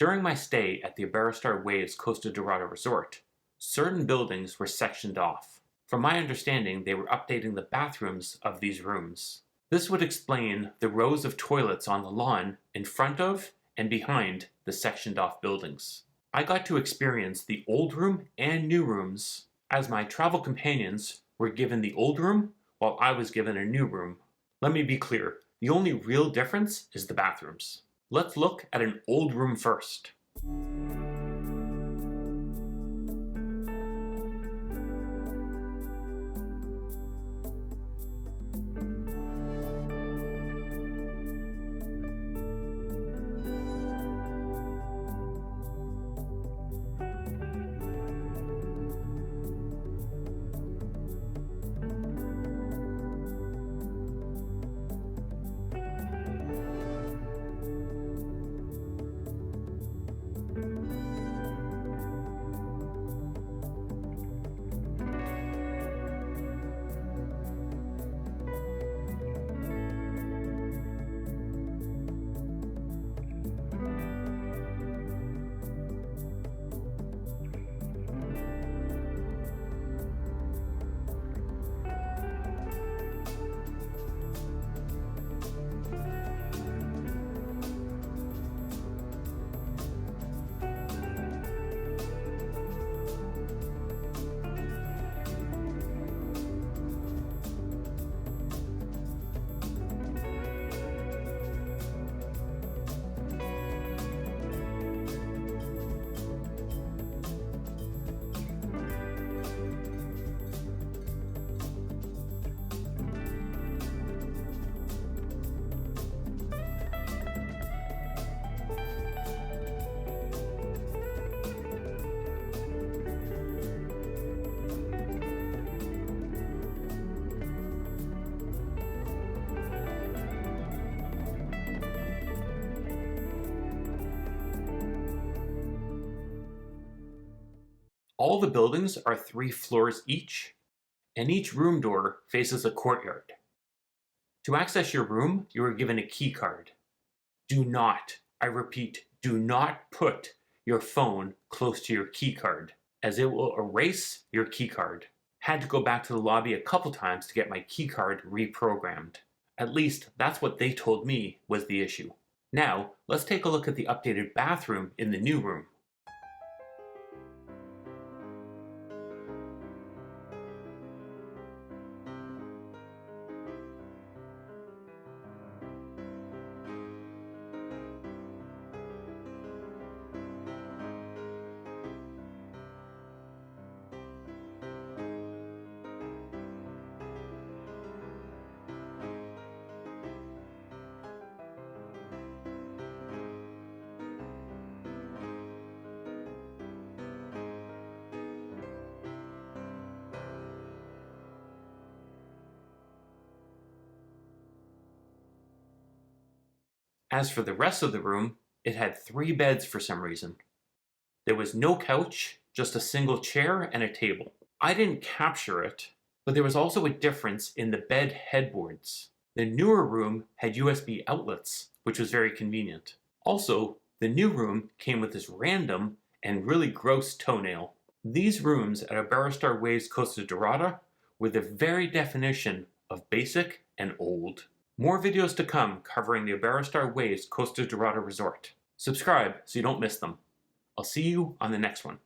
During my stay at the Iberostar Waves Costa Dorado resort, certain buildings were sectioned off. From my understanding, they were updating the bathrooms of these rooms. This would explain the rows of toilets on the lawn in front of and behind the sectioned off buildings. I got to experience the old room and new rooms, as my travel companions were given the old room while I was given a new room. Let me be clear, the only real difference is the bathrooms. Let's look at an old room first. All the buildings are 3 floors each, and each room door faces a courtyard. To access your room, you are given a key card. Do not, I repeat, do not put your phone close to your key card, as it will erase your key card. Had to go back to the lobby a couple times to get my key card reprogrammed. At least that's what they told me was the issue. Now, let's take a look at the updated bathroom in the new room. As for the rest of the room, it had 3 beds for some reason. There was no couch, just a single chair and a table. I didn't capture it, but there was also a difference in the bed headboards. The newer room had USB outlets, which was very convenient. Also, the new room came with this random and really gross toenail. These rooms at Iberostar Waves Costa Dorado were the very definition of basic and old. More videos to come covering the Iberostar Waves Costa Dorado Resort. Subscribe so you don't miss them. I'll see you on the next one.